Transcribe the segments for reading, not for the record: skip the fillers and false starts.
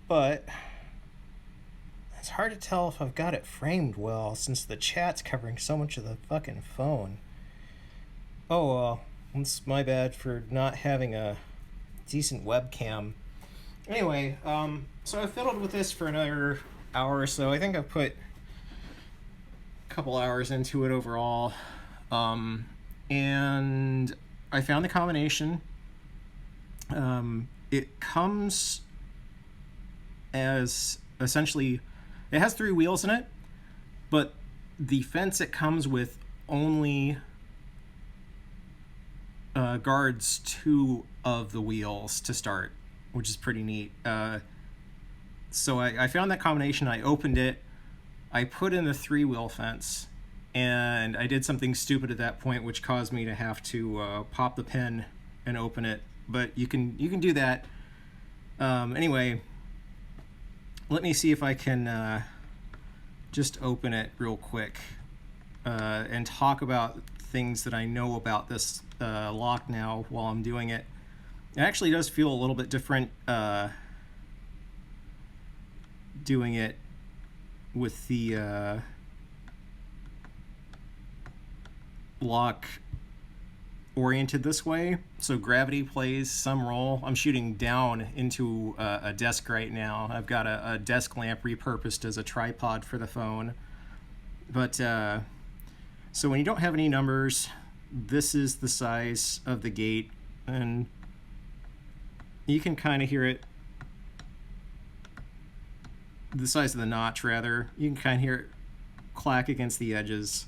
but it's hard to tell if I've got it framed well since the chat's covering so much of the fucking phone. Oh well, it's my bad for not having a decent webcam. Anyway, so I fiddled with this for another hour or so. I think I've put a couple hours into it overall. And I found the combination. It comes as essentially, it has 3 wheels in it, but the fence it comes with only guards 2 of the wheels to start, which is pretty neat. So I found that combination. I opened it. I put in the 3-wheel fence, and I did something stupid at that point, which caused me to have to pop the pin and open it. But you can do that. Anyway, let me see if I can just open it real quick and talk about things that I know about this lock now while I'm doing it. It actually does feel a little bit different doing it with the lock oriented this way, so gravity plays some role. I'm shooting down into a desk right now. I've got a desk lamp repurposed as a tripod for the phone. But so when you don't have any numbers, this is the size of the gate, and you can kind of hear it. The size of the notch, rather. You can kind of hear it clack against the edges.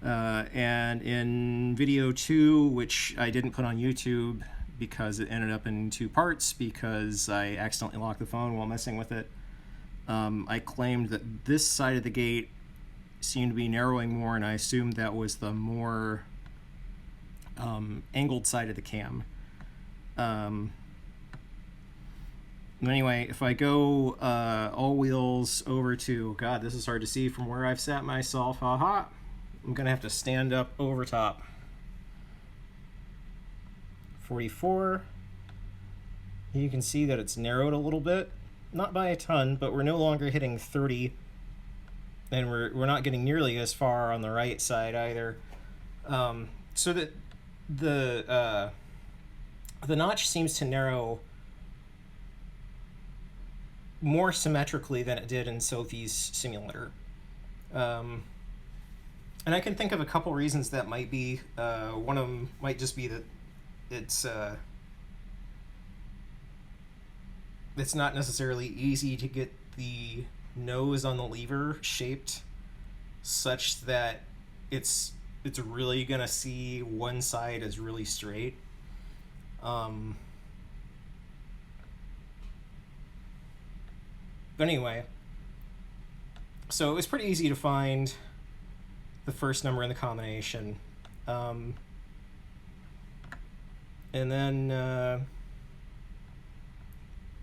And in video 2, which I didn't put on YouTube because it ended up in 2 parts because I accidentally locked the phone while messing with it, I claimed that this side of the gate seemed to be narrowing more, and I assumed that was the more angled side of the cam. Anyway, if I go all wheels over to, God, this is hard to see from where I've sat myself, haha. I'm gonna have to stand up over top. 44. You can see that it's narrowed a little bit, not by a ton, but we're no longer hitting 30, and we're not getting nearly as far on the right side either. So that the notch seems to narrow more symmetrically than it did in Sophie's simulator. And I can think of a couple reasons that might be. One of them might just be that it's not necessarily easy to get the nose on the lever shaped such that it's really gonna see one side as really straight. But anyway, so it was pretty easy to find the first number in the combination. And then, I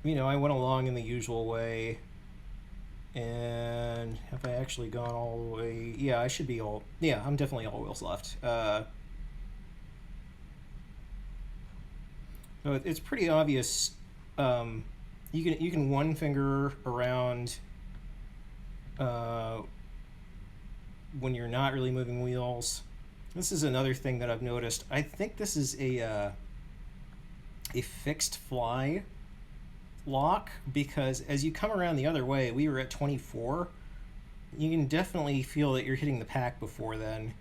went along in the usual way. And have I actually gone all the way? Yeah, I should be all... Yeah, I'm definitely all wheels left. So it's pretty obvious. You can one finger around when you're not really moving wheels. This is another thing that I've noticed. I think this is a fixed fly lock, because as you come around the other way, we were at 24. You can definitely feel that you're hitting the pack before then.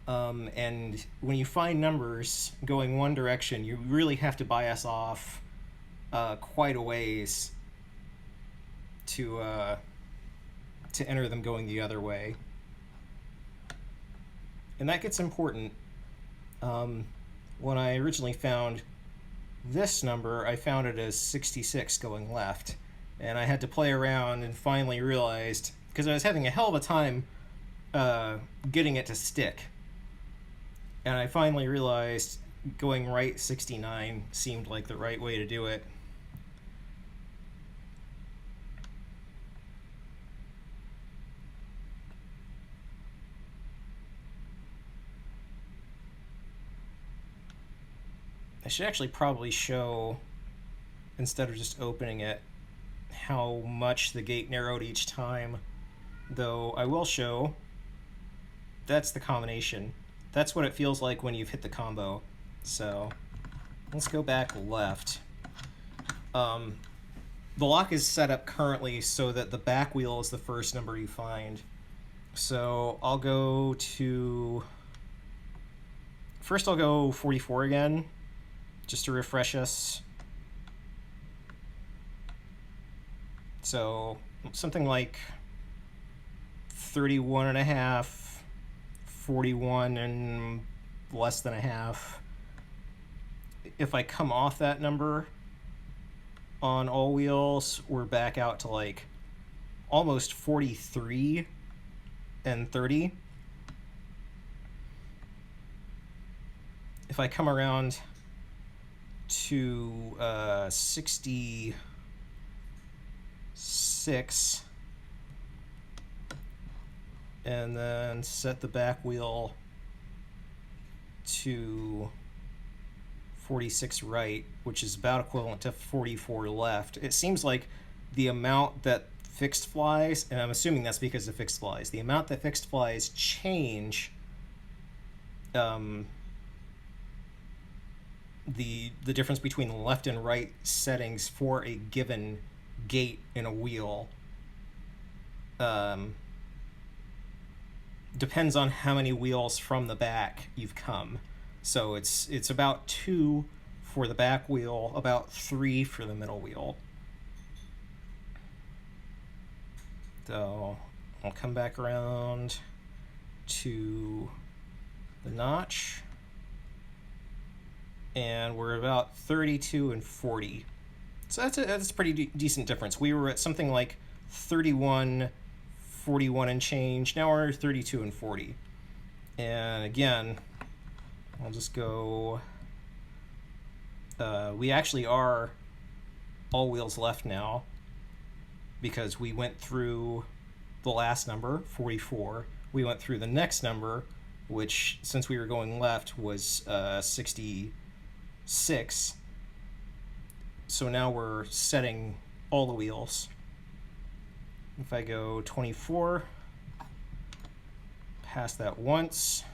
And when you find numbers going one direction, you really have to bias off quite a ways to enter them going the other way. And that gets important. When I originally found this number, I found it as 66 going left. And I had to play around and finally realized, because I was having a hell of a time getting it to stick. And I finally realized going right 69 seemed like the right way to do it. I should actually probably show instead of just opening it, how much the gate narrowed each time. Though I will show, that's the combination. That's what it feels like when you've hit the combo. So let's go back left. The lock is set up currently so that the back wheel is the first number you find. So I'll go to... First I'll go 44 again, just to refresh us. So something like 31 and a half, 41 and less than a half. If I come off that number on all wheels, we're back out to like almost 43 and 30. If I come around to 66 and then set the back wheel to 46 right, which is about equivalent to 44 left. It seems like the amount that fixed flies, and I'm assuming that's because of fixed flies, the amount that fixed flies change the difference between the left and right settings for a given gate in a wheel depends on how many wheels from the back you've come. So it's about 2 for the back wheel, about 3 for the middle wheel. So I'll come back around to the notch, and we're about 32 and 40. So that's a pretty decent difference. We were at something like 31, 41 and change. Now we're 32 and 40. And again, I'll just go, we actually are all wheels left now because we went through the last number, 44. We went through the next number, which, since we were going left, was 66. So now we're setting all the wheels. If I go 24, pass that once,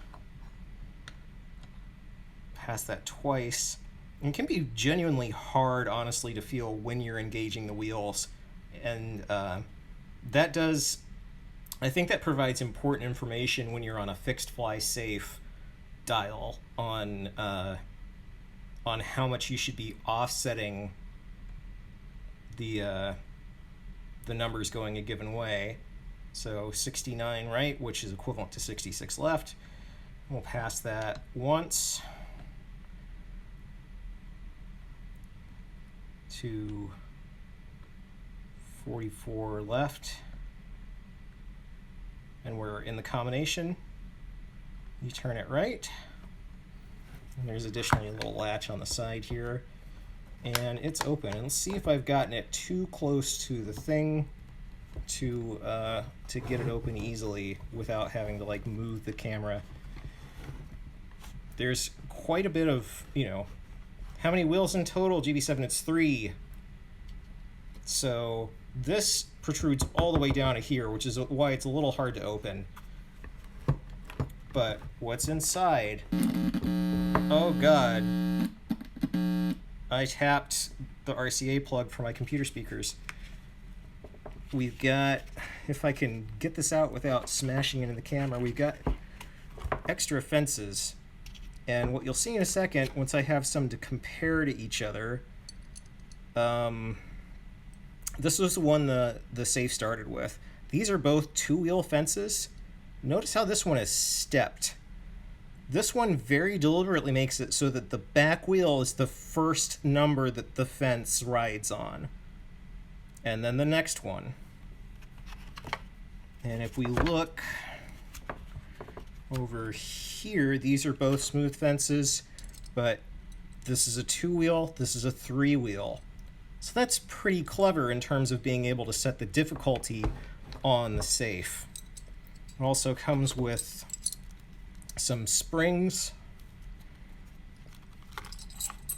pass that twice. And it can be genuinely hard, honestly, to feel when you're engaging the wheels. And that does, I think that provides important information when you're on a fixed fly safe dial on how much you should be offsetting the numbers going a given way. So 69 right, which is equivalent to 66 left. We'll pass that once to 44 left, and we're in the combination. You turn it right, and there's additionally a little latch on the side here, and it's open. And let's see if I've gotten it too close to the thing to get it open easily without having to like move the camera. There's quite a bit of, how many wheels in total? GB7, it's 3. So this protrudes all the way down to here, which is why it's a little hard to open. But what's inside? Oh God. I tapped the RCA plug for my computer speakers. We've got, if I can get this out without smashing into the camera, we've got extra fences. And what you'll see in a second, once I have some to compare to each other, this was the one the safe started with. These are both 2-wheel fences. Notice how this one is stepped. This one very deliberately makes it so that the back wheel is the first number that the fence rides on. And then the next one. And if we look over here, these are both smooth fences, but this is a 2-wheel, this is a 3-wheel. So that's pretty clever in terms of being able to set the difficulty on the safe. It also comes with some springs.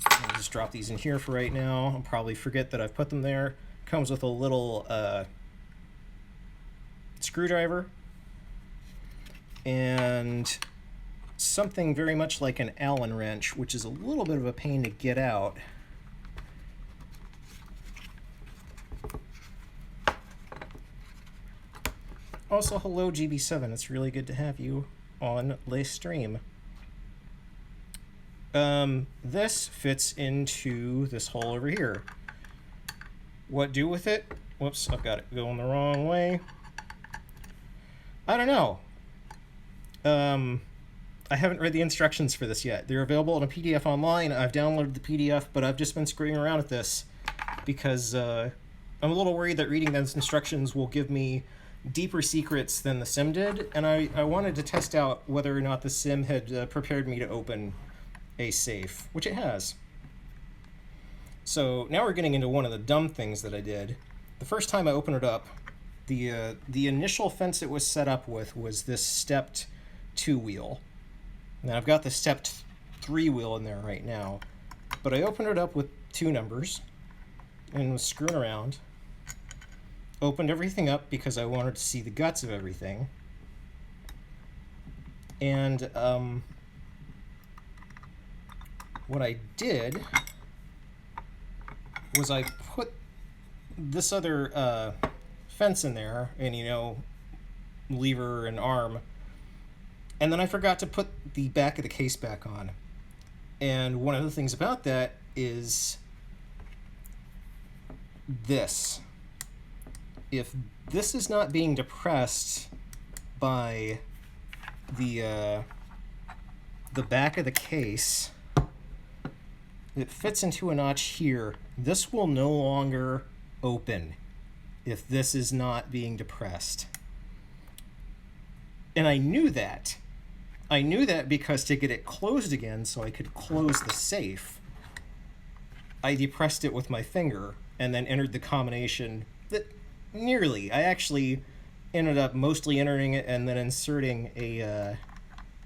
I'll just just drop these in here for right now. I'll probably forget that I've put them there. Comes with a little screwdriver and something very much like an Allen wrench, which is a little bit of a pain to get out. Also, hello GB7, it's really good to have you on the stream. This fits into this hole over here. What do with it? Whoops, I've got it going the wrong way. I don't know. I haven't read the instructions for this yet. They're available in a PDF online. I've downloaded the PDF, but I've just been screwing around with this because I'm a little worried that reading those instructions will give me deeper secrets than the sim did, and I wanted to test out whether or not the sim had prepared me to open a safe, which it has. So now we're getting into one of the dumb things that I did. The first time I opened it up, the initial fence it was set up with was this stepped 2 wheel. Now I've got the stepped 3 wheel in there right now, but I opened it up with 2 numbers and was screwing around. Opened everything up because I wanted to see the guts of everything. And what I did was I put this other fence in there, and lever and arm, and then I forgot to put the back of the case back on. And one of the things about that is this. If this is not being depressed by the back of the case, it fits into a notch here. This will no longer open if this is not being depressed. And I knew that. I knew that because to get it closed again so I could close the safe, I depressed it with my finger and then entered the combination that I actually ended up mostly entering it and then inserting a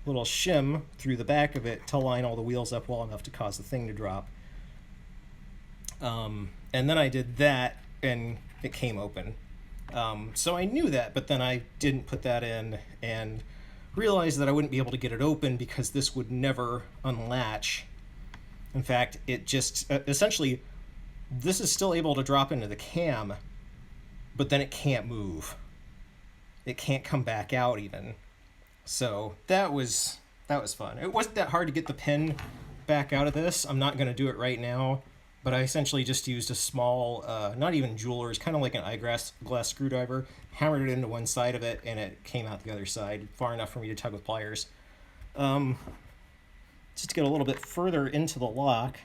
little shim through the back of it to line all the wheels up well enough to cause the thing to drop. And then I did that and it came open. So I knew that, but then I didn't put that in and realized that I wouldn't be able to get it open because this would never unlatch. In fact, it just essentially, this is still able to drop into the cam, but then it can't move. It can't come back out even. So that was fun. It wasn't that hard to get the pin back out of this. I'm not going to do it right now, but I essentially just used a small, not even jeweler's, kind of like an eyeglass screwdriver, hammered it into one side of it, and it came out the other side, far enough for me to tug with pliers. Just to get a little bit further into the lock,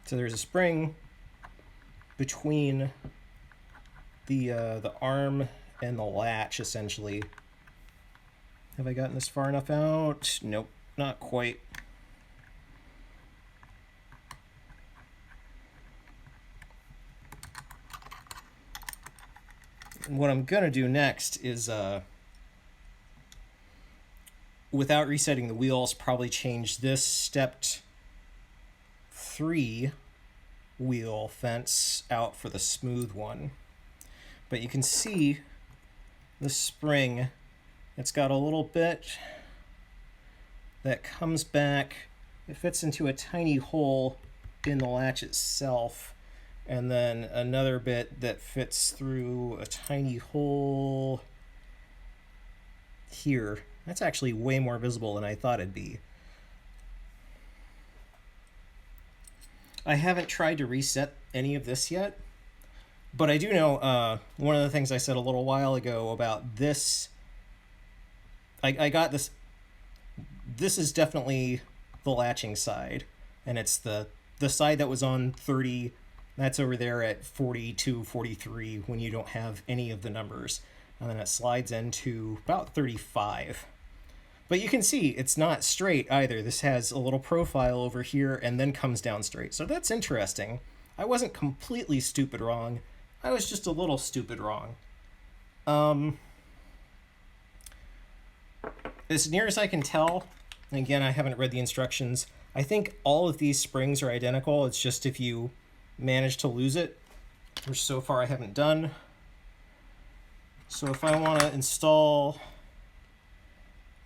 so there's a spring between the arm and the latch, essentially. Have I gotten this far enough out? Nope, not quite. What I'm gonna do next is, without resetting the wheels, probably change this stepped 3 wheel fence out for the smooth one. But you can see the spring, it's got a little bit that comes back. It fits into a tiny hole in the latch itself, and then another bit that fits through a tiny hole here. That's actually way more visible than I thought it'd be. I haven't tried to reset any of this yet, but I do know one of the things I said a little while ago about this, I got this. This is definitely the latching side, and it's the side that was on 30. That's over there at 42, 43 when you don't have any of the numbers, and then it slides into about 35. But you can see it's not straight either. This has a little profile over here and then comes down straight. So that's interesting. I wasn't completely stupid wrong. I was just a little stupid wrong. Um, as near as I can tell, and again, I haven't read the instructions, I think all of these springs are identical. It's just if you manage to lose it, which so far I haven't done. So if I want to install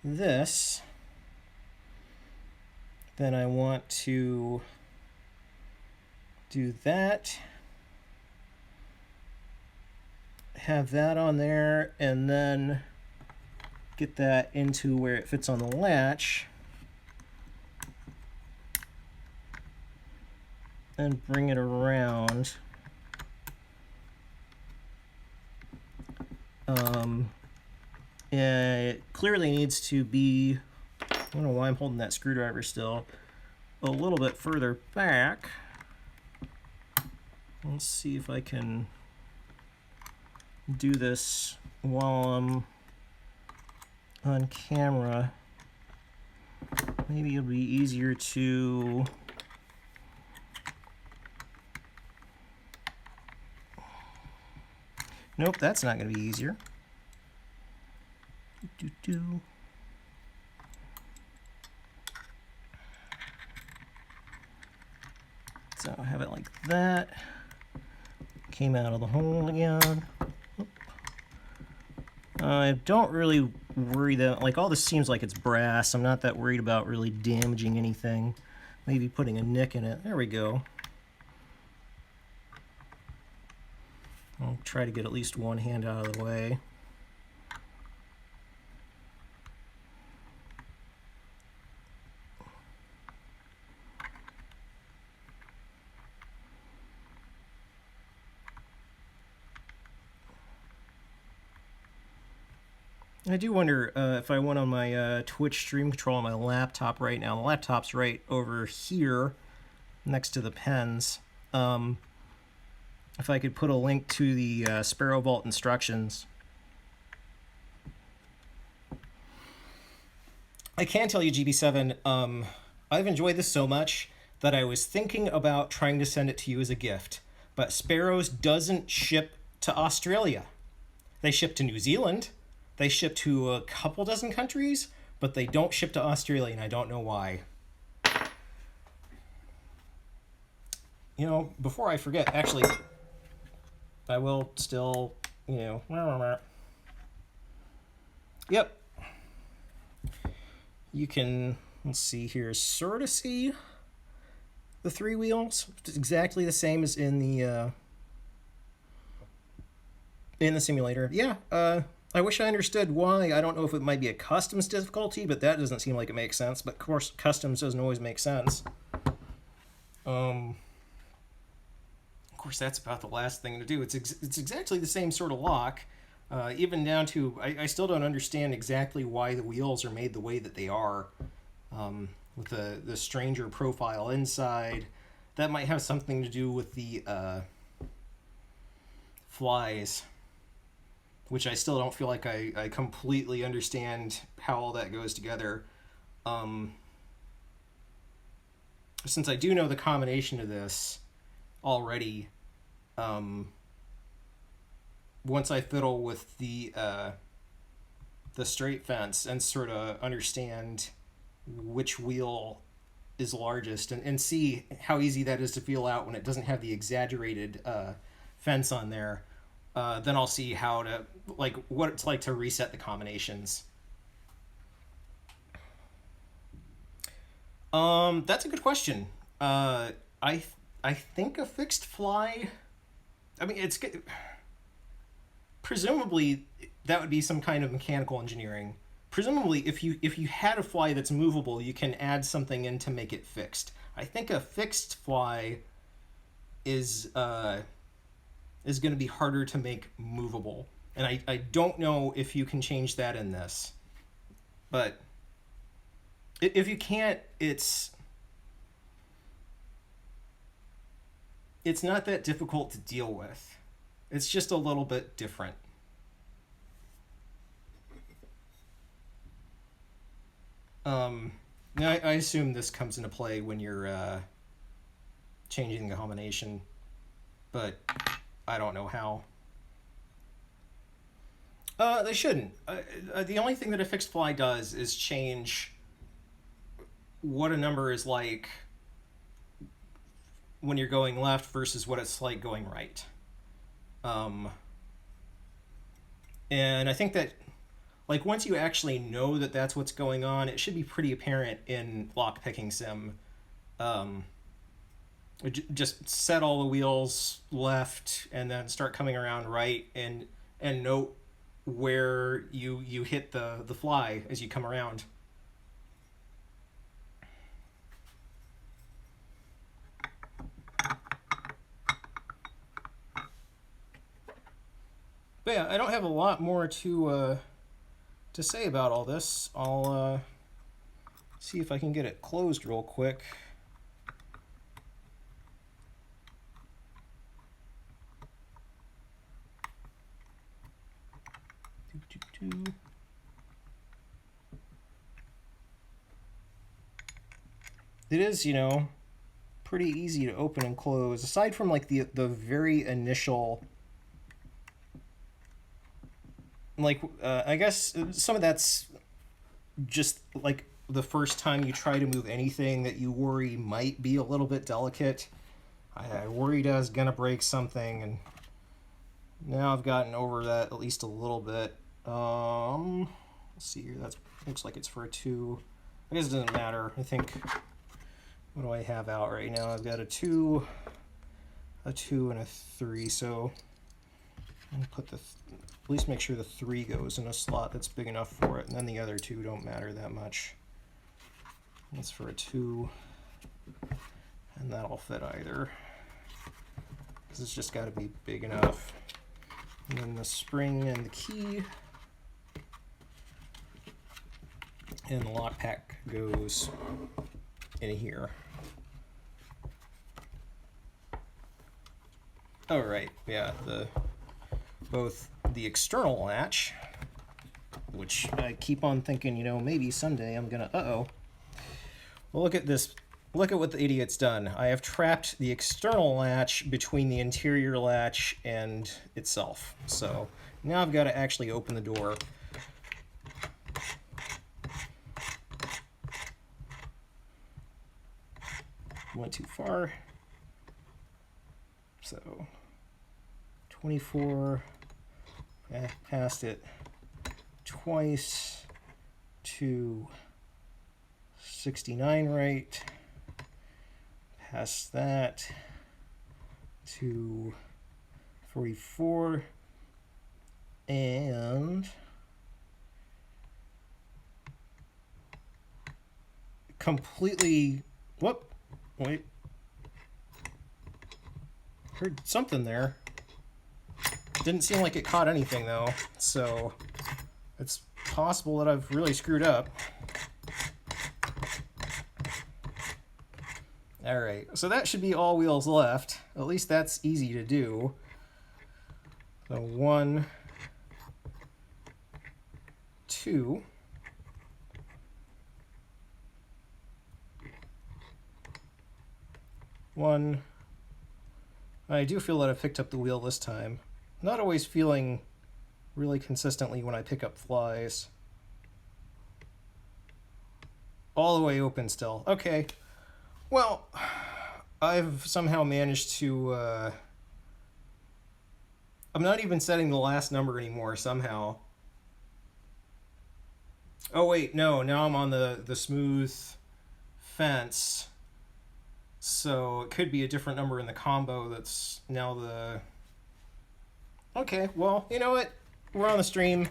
this, then I want to do that, have that on there, and then get that into where it fits on the latch, and bring it around. It clearly needs to be, I don't know why I'm holding that screwdriver still, a little bit further back. Let's see if I can do this while I'm on camera. Maybe it'll be easier to nope, that's not going to be easier. So I have it like that. Came out of the hole again. I don't really worry that, like, all this seems like it's brass. I'm not that worried about really damaging anything. Maybe putting a nick in it. There we go. I'll try to get at least one hand out of the way. I do wonder if I went on my Twitch stream control on my laptop right now. The laptop's right over here next to the pens. If I could put a link to the Sparrow Vault instructions. I can tell you, GB7, I've enjoyed this so much that I was thinking about trying to send it to you as a gift. But Sparrows doesn't ship to Australia. They ship to New Zealand. They ship to a couple dozen countries, but they don't ship to Australia, and I don't know why. You know, before I forget, actually, I will still, you know, yep. You can, let's see here, sort of see the three wheels. It's exactly the same as in the simulator. Yeah, I wish I understood why. I don't know if it might be a customs difficulty, but that doesn't seem like it makes sense. But of course, customs doesn't always make sense. Of course, that's about the last thing to do. It's exactly the same sort of lock, even down to, I still don't understand exactly why the wheels are made the way that they are, with the stranger profile inside. That might have something to do with the flies, which I still don't feel like I completely understand how all that goes together. Since I do know the combination of this already, once I fiddle with the straight fence and sort of understand which wheel is largest and see how easy that is to feel out when it doesn't have the exaggerated fence on there, then I'll see how to, like, what it's like to reset the combinations. That's a good question. I think a fixed fly, I mean, it's presumably that would be some kind of mechanical engineering. Presumably, if you had a fly that's movable, you can add something in to make it fixed. I think a fixed fly is going to be harder to make movable, and I don't know if you can change that in this. But if you can't, it's not that difficult to deal with. It's just a little bit different. I assume this comes into play when you're changing the combination, but I don't know how. They shouldn't. The only thing that a fixed fly does is change what a number is like when you're going left versus what it's like going right. Um, and I think that, like, once you actually know that that's what's going on, it should be pretty apparent in lockpicking sim. Um, just set all the wheels left and then start coming around right, and note where you hit the fly as you come around. But yeah, I don't have a lot more to say about all this. I'll see if I can get it closed real quick. It is, pretty easy to open and close. Aside from like the very initial, like I guess some of that's just like the first time you try to move anything that you worry might be a little bit delicate. I worried I was gonna break something, and now I've gotten over that at least a little bit. Let's see here. That looks like it's for a 2. I guess it doesn't matter. I think, what do I have out right now? I've got a 2, and a 3. So I'm gonna put at least make sure the 3 goes in a slot that's big enough for it, and then the other 2 don't matter that much. That's for a 2, and that'll fit either, because it's just got to be big enough. And then the spring and the key, and the lock pack goes in here. All right, yeah, both the external latch, which I keep on thinking, maybe someday I'm gonna, well, look at this. Look at what the idiot's done. I have trapped the external latch between the interior latch and itself. So now I've got to actually open the door. Went too far. So 24, passed it twice to 69 right. Past that to 44, and completely, wait, heard something there. Didn't seem like it caught anything though, so it's possible that I've really screwed up. All right, so that should be all wheels left. At least that's easy to do. So 1, 2. One. I do feel that I picked up the wheel this time. Not always feeling really consistently when I pick up flies. All the way open still. Okay. Well, I've somehow managed to, I'm not even setting the last number anymore somehow. Oh wait, no, now I'm on the smooth fence. So it could be a different number in the combo that's now the... Okay, well, you know what? We're on the stream.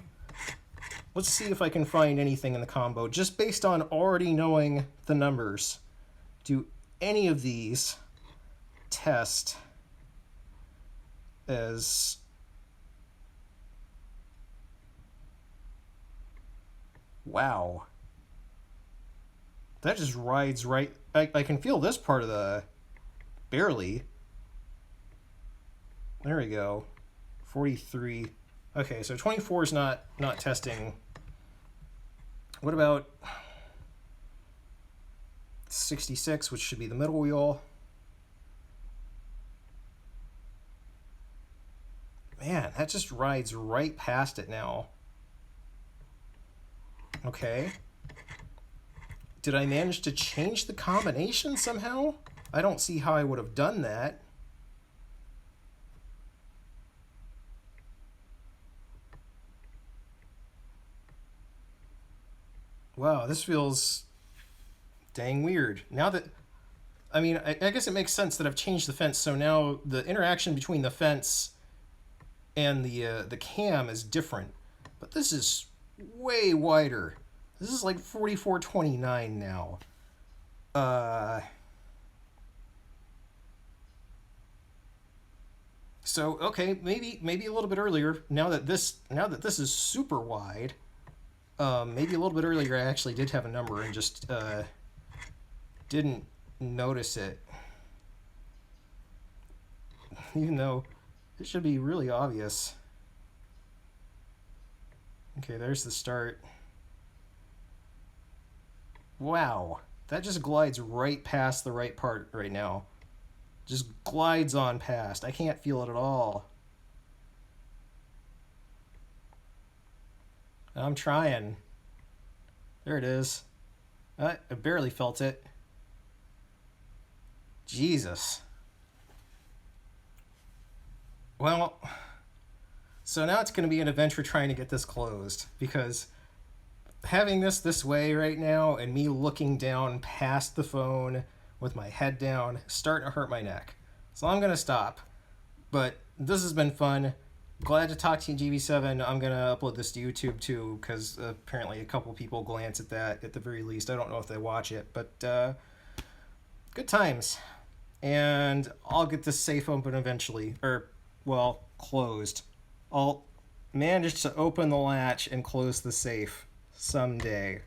Let's see if I can find anything in the combo. Just based on already knowing the numbers. Do any of these test as wow, that just rides right. I can feel this part of the barely. There we go. 43. Okay, so 24 is not testing. What about 66, which should be the middle wheel? Man, that just rides right past it now. Okay. Did I manage to change the combination somehow? I don't see how I would have done that. Wow, this feels dang weird. Now that, I mean, I guess it makes sense that I've changed the fence, so now the interaction between the fence and the cam is different. But this is way wider. This is like 4429 now. So okay, maybe a little bit earlier. Now that this is super wide, maybe a little bit earlier I actually did have a number and just didn't notice it, even though it should be really obvious. Okay, there's the start. Wow, that just glides right past the right part right now. Just glides on past. I can't feel it at all. I'm trying. There it is. I barely felt it. Jesus. Well, so now it's going to be an adventure trying to get this closed because having this way right now and me looking down past the phone with my head down starting to hurt my neck. So I'm going to stop. But this has been fun. Glad to talk to you, GB7. I'm going to upload this to YouTube too because apparently a couple people glance at that at the very least. I don't know if they watch it, but good times. And I'll get this safe open eventually. Or, well, closed. I'll manage to open the latch and close the safe someday.